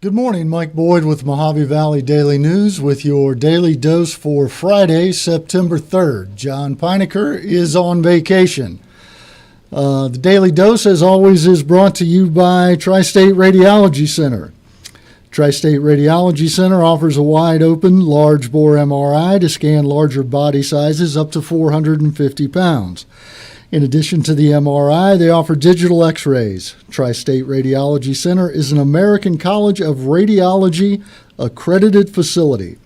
Good morning, Mike Boyd with Mojave Valley Daily News with your daily dose for Friday, September 3rd. John Pinecker is on vacation. The Daily Dose, as always, is brought to you by Tri-State Radiology Center. Tri-State Radiology Center offers a wide-open, large-bore MRI to scan larger body sizes up to 450 pounds. In addition to the MRI, they offer digital x-rays. Tri-State Radiology Center is an American College of Radiology accredited facility.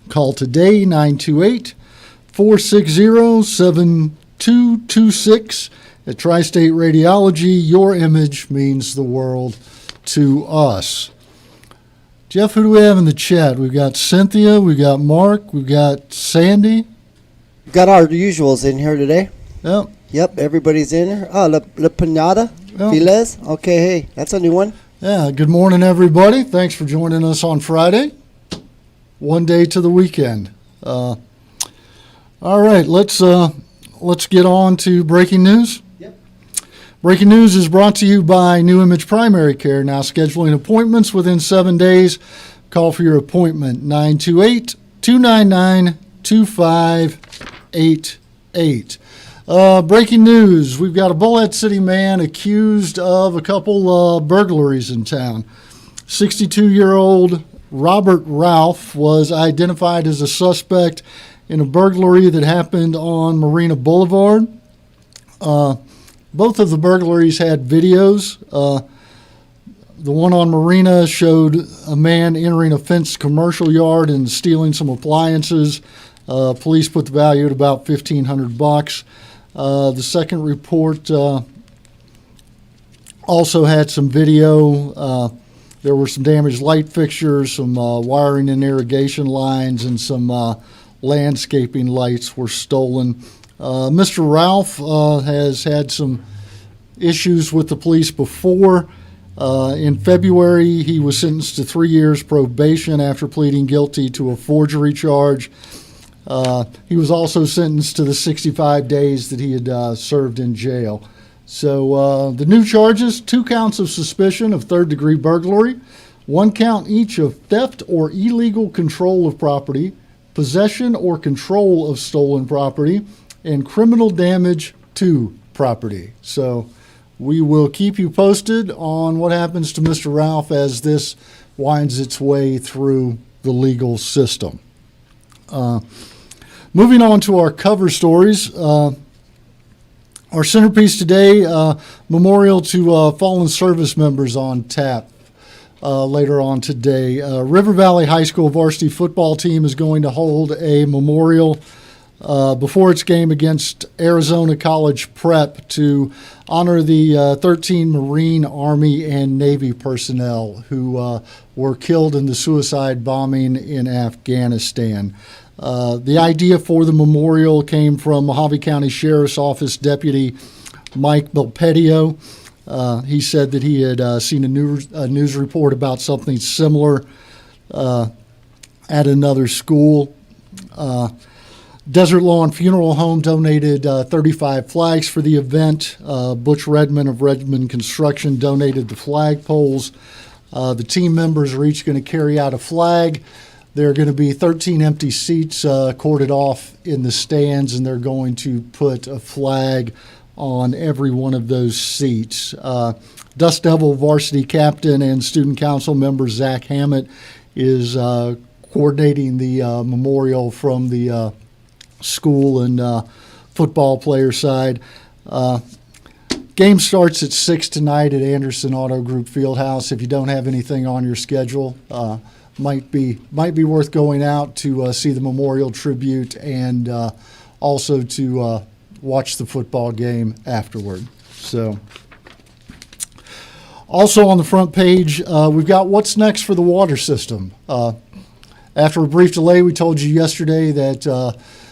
Call today 928-460-7226. At Tri-State Radiology, your image means the world to us. Jeff, who do we have in the chat? We've got Cynthia, we've got Mark, we've got Sandy. Got our usuals in here today. Yep. Yep, everybody's in here. Oh, La Pinada, Vilez. Okay, hey, that's a new one. Yeah, good morning, everybody. Thanks for joining us on Friday. One day to the weekend. All right, let's get on to breaking news. Yep. Breaking news is brought to you by New Image Primary Care. Now scheduling appointments within 7 days. Call for your appointment, 928-299-2588. Breaking news, we've got a Bullhead City man accused of a couple burglaries in town. 62-year-old Robert Ralph was identified as a suspect in a burglary that happened on Marina Boulevard. Both of the burglaries had videos. The one on Marina showed a man entering a fenced commercial yard and stealing some appliances. Police put the value at about $1,500. The second report also had some video. There were some damaged light fixtures, some wiring and irrigation lines, and some landscaping lights were stolen. Mr. Ralph has had some issues with the police before. In February, he was sentenced to 3 years probation after pleading guilty to a forgery charge. He was also sentenced to the 65 days that he had served in jail. So the new charges, 2 counts of suspicion of third-degree burglary, 1 count each of theft or illegal control of property, possession or control of stolen property, and criminal damage to property. So we will keep you posted on what happens to Mr. Ralph as this winds its way through the legal system. Moving on to our cover stories. Our centerpiece today, memorial to fallen service members on tap later on today. River Valley High School varsity football team is going to hold a memorial before its game against Arizona College Prep to honor the 13 Marine, Army, and Navy personnel who were killed in the suicide bombing in Afghanistan. The idea for the memorial came from Mojave County Sheriff's Office Deputy Mike Belpedio. He said that he had seen a news report about something similar at another school. Desert Lawn Funeral Home donated 35 flags for the event. Butch Redmond of Redmond Construction donated the flagpoles. The team members are each going to carry out a flag. There are going to be 13 empty seats corded off in the stands, and they're going to put a flag on every one of those seats. Dust Devil varsity captain and student council member Zach Hammett is coordinating the memorial from the school and football player side. Game starts at 6 tonight at Anderson Auto Group Fieldhouse. If you don't have anything on your schedule, might be worth going out to see the memorial tribute and also to watch the football game afterward. So, also on the front page, we've got what's next for the water system. After a brief delay, we told you yesterday that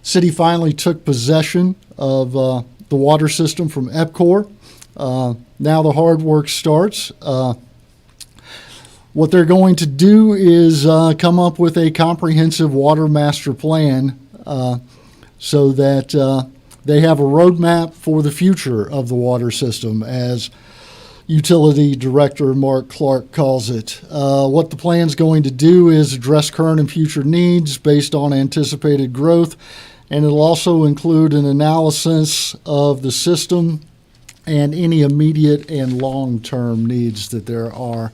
City finally took possession of the water system from EPCOR. Now the hard work starts. What they're going to do is come up with a comprehensive water master plan so that they have a roadmap for the future of the water system as Utility Director Mark Clark calls it. What the plan's going to do is address current and future needs based on anticipated growth, and it'll also include an analysis of the system and any immediate and long-term needs that there are.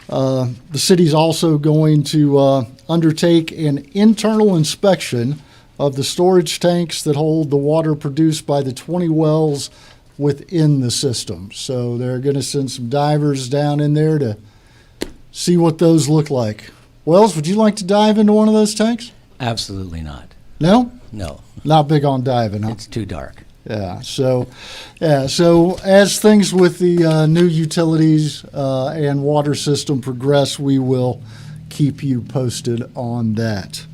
The city's also going to undertake an internal inspection of the storage tanks that hold the water produced by the 20 wells within the system. So they're going to send some divers down in there to see what those look like. Wells, would you like to dive into one of those tanks? Absolutely not. No? No, Not big on diving, huh? it's too dark. So as things with the new utilities and water system progress, we will keep you posted on that.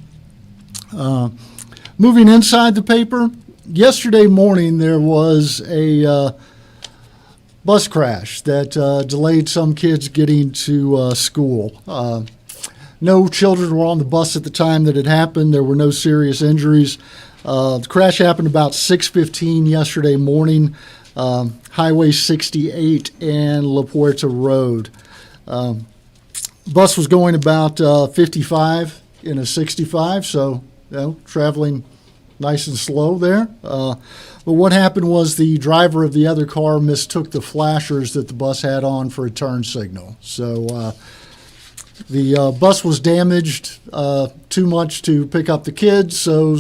Moving inside the paper, yesterday morning there was a bus crash that delayed some kids getting to school. No children were on the bus at the time that it happened. There were no serious injuries. The crash happened about 6:15 yesterday morning, Highway 68 and La Puerta Road. Bus was going about 55 in a 65, so traveling nice and slow there. But what happened was the driver of the other car mistook the flashers that the bus had on for a turn signal. So the bus was damaged too much to pick up the kids, so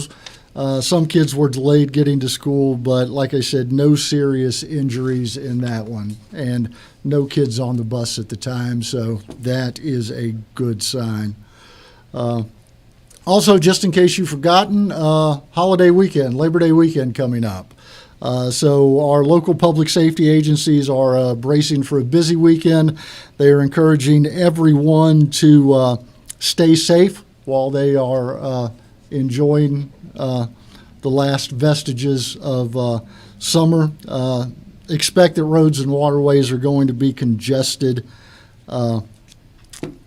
some kids were delayed getting to school, but like I said, no serious injuries in that one, and no kids on the bus at the time, so that is a good sign. Also, just in case you've forgotten, holiday weekend, Labor Day weekend coming up. So our local public safety agencies are bracing for a busy weekend. They are encouraging everyone to stay safe while they are enjoying the last vestiges of summer. Expect that roads and waterways are going to be congested.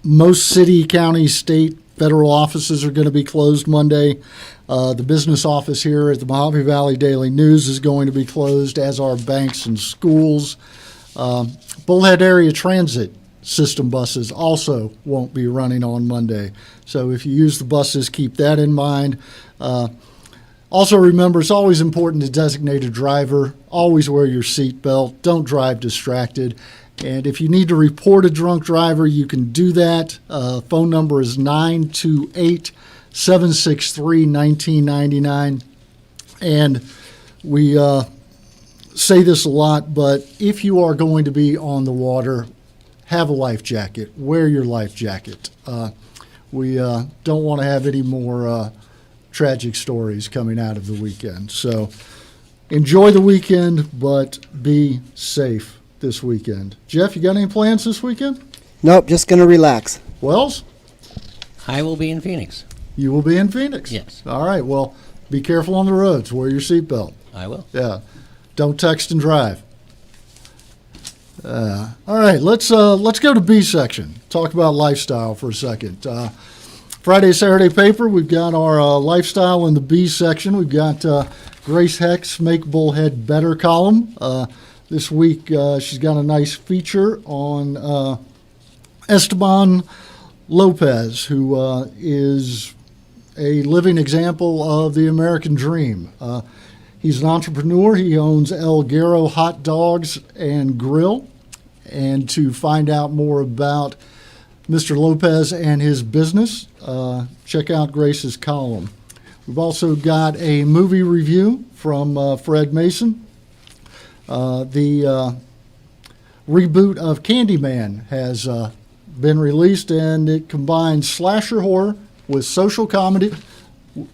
Most city, county, state, federal offices are going to be closed Monday. The business office here at the Mojave Valley Daily News is going to be closed, as are banks and schools. Bullhead Area Transit System buses also won't be running on Monday. So if you use the buses, keep that in mind. Also remember, it's always important to designate a driver. Always wear your seatbelt. Don't drive distracted. And if you need to report a drunk driver, you can do that. Phone number is 928-763-1999. And we say this a lot, but if you are going to be on the water, have a life jacket. Wear your life jacket. We don't want to have any more tragic stories coming out of the weekend. So enjoy the weekend, but be safe this weekend. Jeff, you got any plans this weekend? Nope, just gonna relax. Wells, I will be in Phoenix. you will be in Phoenix. Yes. All right. Well, be careful on the roads. Wear your seatbelt. I will. Yeah. Don't text and drive. All right. Let's go to B section. Talk about lifestyle for a second. Friday, Saturday paper. We've got our lifestyle in the B section. We've got Grace Heck's Make Bullhead Better column. This week, she's got a nice feature on Esteban Lopez, who is a living example of the American dream. He's an entrepreneur. He owns El Guero Hot Dogs and Grill. And to find out more about Mr. Lopez and his business, check out Grace's column. We've also got a movie review from Fred Mason. The reboot of Candyman has been released, and it combines slasher horror with social comedy,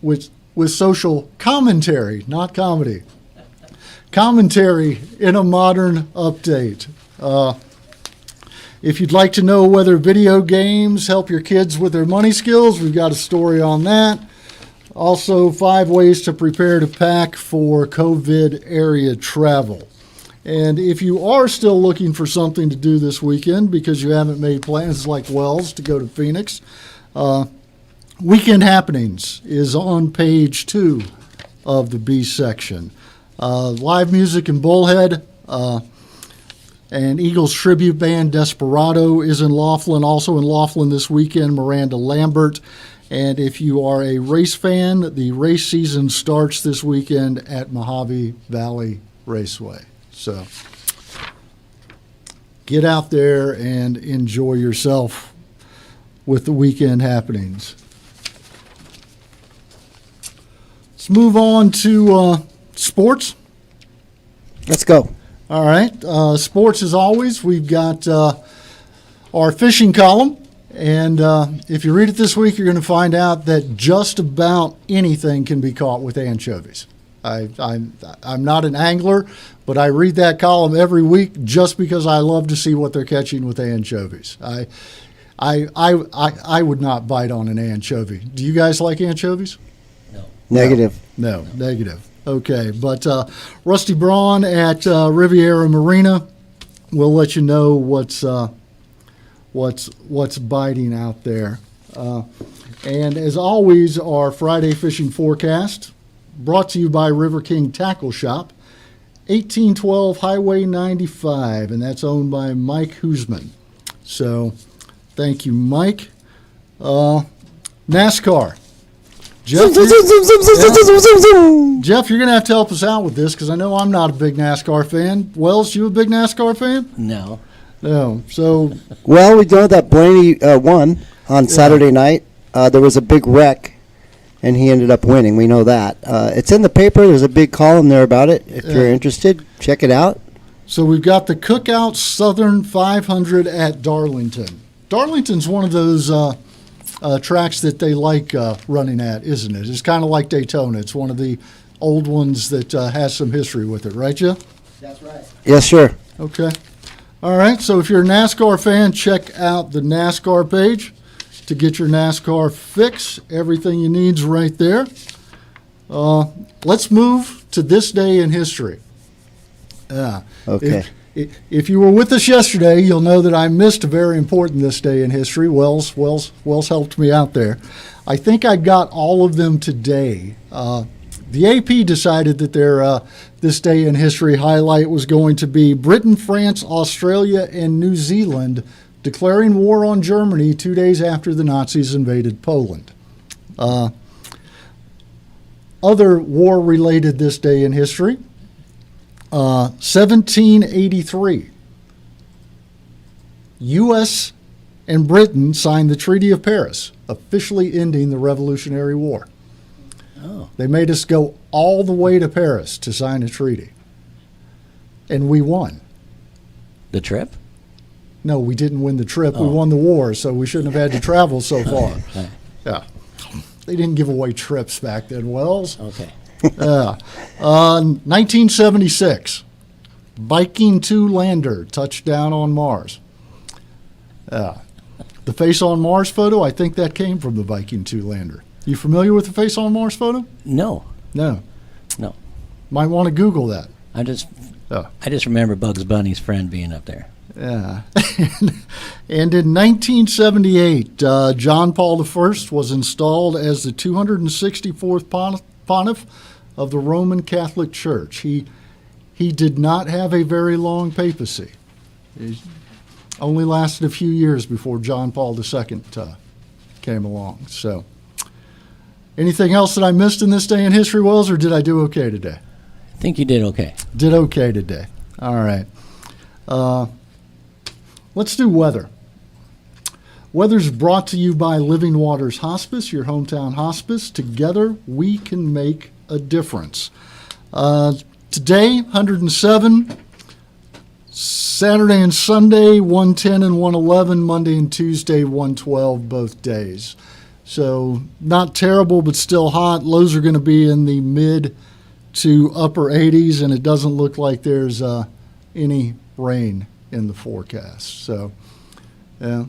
with social commentary, not comedy. Commentary in a modern update. If you'd like to know whether video games help your kids with their money skills, we've got a story on that. Also, 5 ways to prepare to pack for COVID area travel. And if you are still looking for something to do this weekend because you haven't made plans like Wells to go to Phoenix, Weekend Happenings is on page 2 of the B section. Live music in Bullhead. And Eagles tribute band Desperado is in Laughlin. Also in Laughlin this weekend, Miranda Lambert. And if you are a race fan, the race season starts this weekend at Mojave Valley Raceway. So get out there and enjoy yourself with the weekend happenings. Let's move on to sports. Let's go. All right. Sports, as always, we've got our fishing column. And if you read it this week, you're going to find out that just about anything can be caught with anchovies. I'm not an angler, but I read that column every week just because I love to see what they're catching with anchovies. I would not bite on an anchovy. Do you guys like anchovies? Negative. No, negative. Okay, but Rusty Braun at Riviera Marina will let you know what's biting out there. And as always, our Friday fishing forecast brought to you by River King Tackle Shop, 1812 Highway 95, and that's owned by Mike Hoosman. So thank you, Mike. NASCAR. Jeff, Jeff, you're going to have to help us out with this because I know I'm not a big NASCAR fan. Wells, you a big NASCAR fan? No. No. So, Well, we know that Blaney won on Saturday night. There was a big wreck, and he ended up winning. We know that. It's in the paper. There's a big column there about it. If you're interested, check it out. so we've got the Cookout Southern 500 at Darlington. Darlington's one of those tracks that they like running at, isn't it? It's kind of like Daytona. It's one of the old ones that has some history with it, right, Jeff? That's right. Yes, sir. Okay. All right, so if you're a NASCAR fan, check out the NASCAR page to get your NASCAR fix. Everything you need's right there. Let's move to this day in history. Okay. If you were with us yesterday, you'll know that I missed a very important this day in history. Wells helped me out there. I think I got all of them today. The AP decided that their this day in history highlight was going to be Britain, France, Australia, and New Zealand declaring war on Germany 2 days after the Nazis invaded Poland. Other war-related this day in history. 1783. U.S. and Britain signed the Treaty of Paris, officially ending the Revolutionary War. Oh. They made us go all the way to Paris to sign a treaty. And we won. The trip? No, we didn't win the trip. We Oh. won the war, so we shouldn't have had to travel so far. Right. Yeah. They didn't give away trips back then, Wells. Okay. 1976, Viking 2 lander touched down on Mars. The face on Mars photo, I think that came from the Viking 2 lander. You familiar with the face on Mars photo? No. No. No. Might want to Google that. I just Oh. remember Bugs Bunny's friend being up there. Yeah. And in 1978, John Paul I was installed as the 264th pontiff of the Roman Catholic Church. He did not have a very long papacy. It only lasted a few years before John Paul II came along. So, anything else that I missed in this day in history, Wells, or did I do okay today? I think you did okay. Did okay today. All right. Let's do weather. Weather's brought to you by Living Waters Hospice, your hometown hospice. Together, we can make a difference. Today, 107. Saturday and Sunday, 110 and 111. Monday and Tuesday, 112 both days. So not terrible, but still hot. Lows are going to be in the mid to upper 80s, and it doesn't look like there's any rain in the forecast. So, yeah.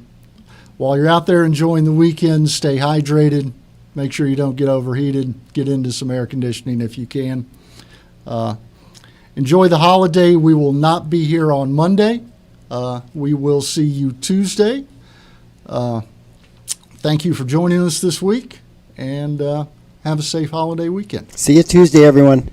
While you're out there enjoying the weekend, stay hydrated. Make sure you don't get overheated. Get into some air conditioning if you can. Enjoy the holiday. We will not be here on Monday. We will see you Tuesday. Thank you for joining us this week, and have a safe holiday weekend. See you Tuesday, everyone.